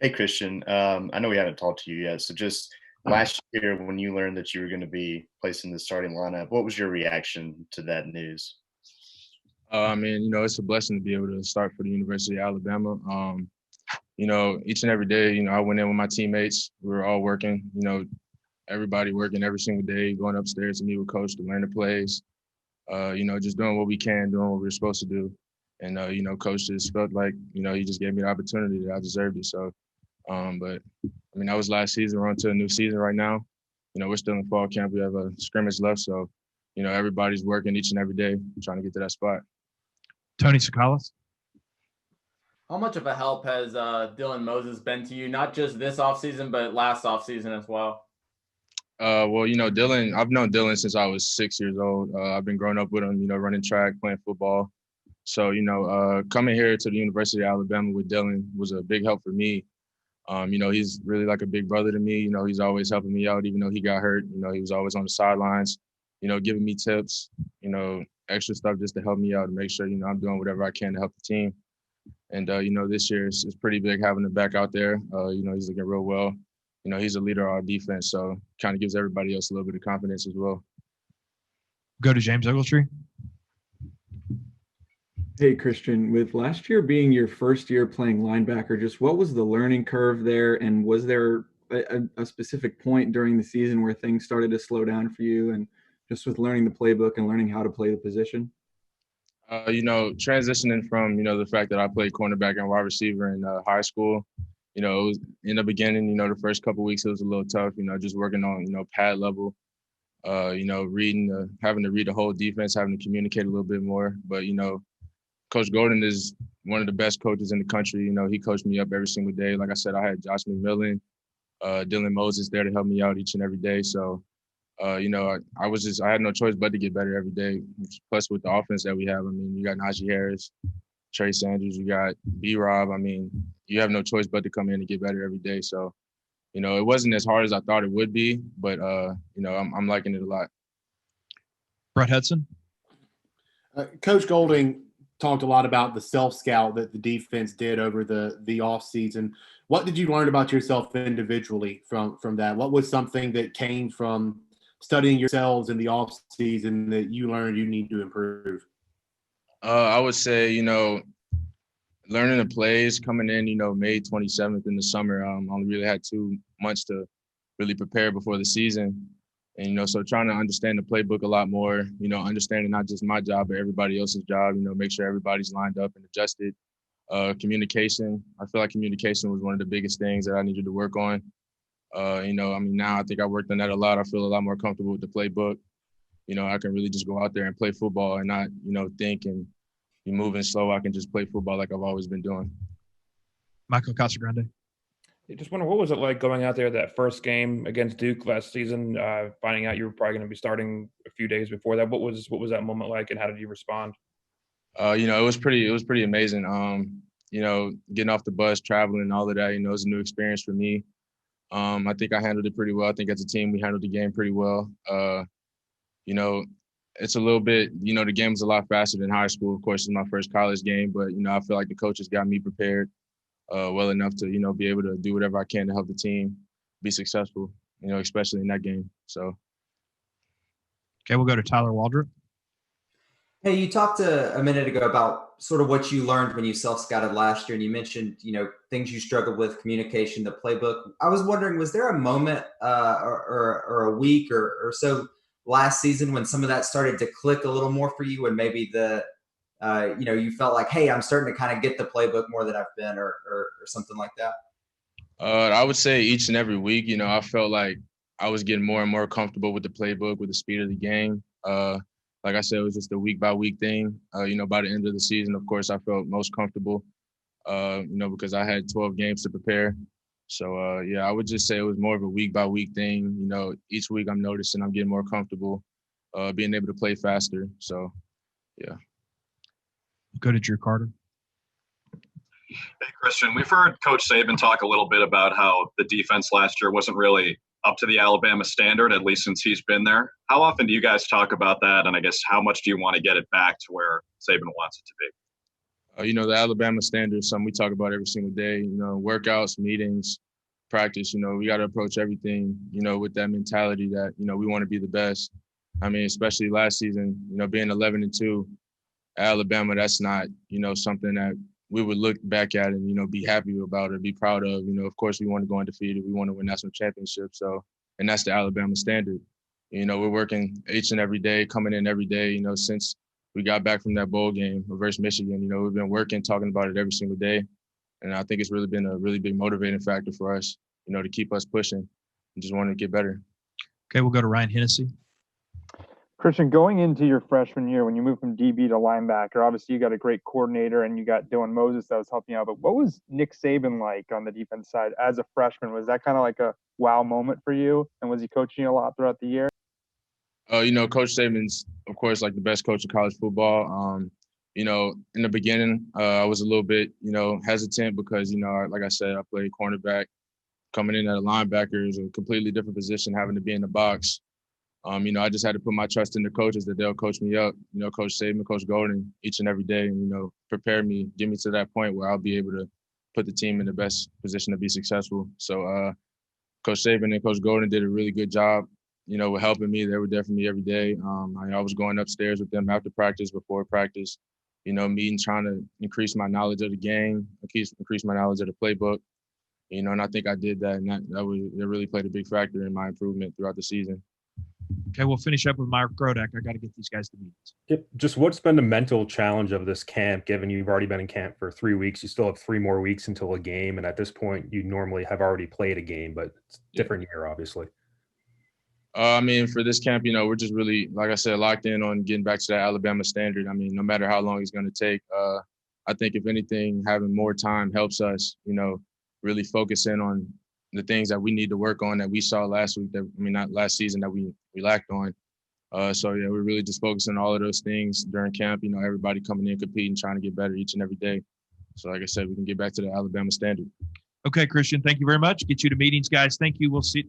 Hey, Christian. I know we haven't talked to you yet. So just last year when you learned that you were going to be placed in the starting lineup, what was your reaction to that news? I mean, it's a blessing to be able to start for the University of Alabama. Each and every day, I went in with my teammates. We were all working, everybody working every single day, going upstairs to meet with coach to learn the plays, just doing what we can, doing what we're supposed to do. And, coach just felt like, he just gave me the opportunity that I deserved it. So, but I mean, that was last season. We're on to a new season right now. We're still in fall camp. We have a scrimmage left. So, everybody's working each and every day trying to get to that spot. Tony Sakalas. How much of a help has Dylan Moses been to you, not just this offseason, but last offseason as well? Well, Dylan, I've known Dylan since I was 6 years old. I've been growing up with him, running track, playing football. So, coming here to the University of Alabama with Dylan was a big help for me. He's really like a big brother to me. He's always helping me out, even though he got hurt. He was always on the sidelines, giving me tips, extra stuff just to help me out and make sure, I'm doing whatever I can to help the team. And, this year it's pretty big having him back out there. He's looking real well. He's a leader of our defense, so kind of gives everybody else a little bit of confidence as well. Go to James Ogletree. Hey, Christian, with last year being your first year playing linebacker, just what was the learning curve there? And was there a specific point during the season where things started to slow down for you? And just with learning the playbook and learning how to play the position? Transitioning from, the fact that I played cornerback and wide receiver in high school, it was in the beginning, the first couple of weeks, it was a little tough, just working on, pad level, having to read the whole defense, having to communicate a little bit more. But, Coach Golden is one of the best coaches in the country. He coached me up every single day. Like I said, I had Josh McMillan, Dylan Moses there to help me out each and every day. So, I had no choice but to get better every day. Plus with the offense that we have, I mean, you got Najee Harris, Trey Sanders, you got B-Rob. I mean, you have no choice but to come in and get better every day. So, it wasn't as hard as I thought it would be, but, I'm liking it a lot. Brett Hudson. Coach Golding talked a lot about the self-scout that the defense did over the offseason. What did you learn about yourself individually from that? What was something that came from studying yourselves in the offseason that you learned you need to improve? I would say, learning the plays coming in, May 27th in the summer. Only really had 2 months to really prepare before the season. And, so trying to understand the playbook a lot more, understanding not just my job, but everybody else's job, make sure everybody's lined up and adjusted. Communication. I feel like communication was one of the biggest things that I needed to work on. Now I think I worked on that a lot. I feel a lot more comfortable with the playbook. I can really just go out there and play football and not, think and be moving slow. I can just play football like I've always been doing. Michael Casagrande. I just wonder, what was it like going out there that first game against Duke last season, finding out you were probably going to be starting a few days before that? What was that moment like, and how did you respond? It was pretty amazing. Getting off the bus, traveling, and all of that, it was a new experience for me. I think I handled it pretty well. I think as a team, we handled the game pretty well. It's a little bit, the game was a lot faster than high school. Of course, it's my first college game, but, I feel like the coaches got me prepared well enough to, be able to do whatever I can to help the team be successful, especially in that game. So. Okay, we'll go to Tyler Waldrop. Hey, you talked a minute ago about sort of what you learned when you self-scouted last year, and you mentioned, things you struggled with, communication, the playbook. I was wondering, was there a moment or a week or so last season when some of that started to click a little more for you, and maybe you felt like, hey, I'm starting to kind of get the playbook more than I've been, or something like that? I would say each and every week, I felt like I was getting more and more comfortable with the playbook, with the speed of the game. Like I said, it was just a week-by-week thing. By the end of the season, of course, I felt most comfortable, because I had 12 games to prepare. So, I would just say it was more of a week-by-week thing. Each week I'm noticing I'm getting more comfortable, being able to play faster. So, yeah. Go to Drew Carter. Hey, Christian, we've heard Coach Saban talk a little bit about how the defense last year wasn't really up to the Alabama standard, at least since he's been there. How often do you guys talk about that? And I guess how much do you want to get it back to where Saban wants it to be? The Alabama standard is something we talk about every single day. Workouts, meetings, practice. We got to approach everything, with that mentality that, we want to be the best. I mean, especially last season, being 11-2 at Alabama, that's not, something that we would look back at and, be happy about or be proud of. Of course, we want to go undefeated. We want to win national championships. And that's the Alabama standard. We're working each and every day, coming in every day, since we got back from that bowl game versus Michigan. We've been working, talking about it every single day. And I think it's really been a really big motivating factor for us, to keep us pushing and just want to get better. Okay, we'll go to Ryan Hennessy. Christian, going into your freshman year, when you moved from DB to linebacker, obviously you got a great coordinator and you got Dylan Moses that was helping you out. But what was Nick Saban like on the defense side as a freshman? Was that kind of like a wow moment for you? And was he coaching you a lot throughout the year? Coach Saban's, of course, like the best coach of college football. In the beginning, I was a little bit, hesitant because, like I said, I played cornerback. Coming in at a linebacker is a completely different position, having to be in the box. I just had to put my trust in the coaches that they'll coach me up, Coach Saban, Coach Golden, each and every day, and, prepare me, get me to that point where I'll be able to put the team in the best position to be successful. So Coach Saban and Coach Golden did a really good job, with helping me. They were there for me every day. I was going upstairs with them after practice, before practice, meeting, trying to increase my knowledge of the game, increase my knowledge of the playbook, and I think I did that, and that really played a big factor in my improvement throughout the season. Okay, we'll finish up with Mark Grodak. I got to get these guys to meetings. Yep. Just what's been the mental challenge of this camp, given you've already been in camp for 3 weeks? You still have 3 more weeks until a game. And at this point, you normally have already played a game, but it's a different year, obviously. For this camp, we're just really, like I said, locked in on getting back to that Alabama standard. No matter how long it's going to take, I think if anything, having more time helps us, really focus in on the things that we need to work on that we saw last week, not last season, that we lacked on. We're really just focusing on all of those things during camp, everybody coming in, competing, trying to get better each and every day. So like I said, we can get back to the Alabama standard. Okay, Christian, thank you very much. Get you to meetings, guys. Thank you. We'll see.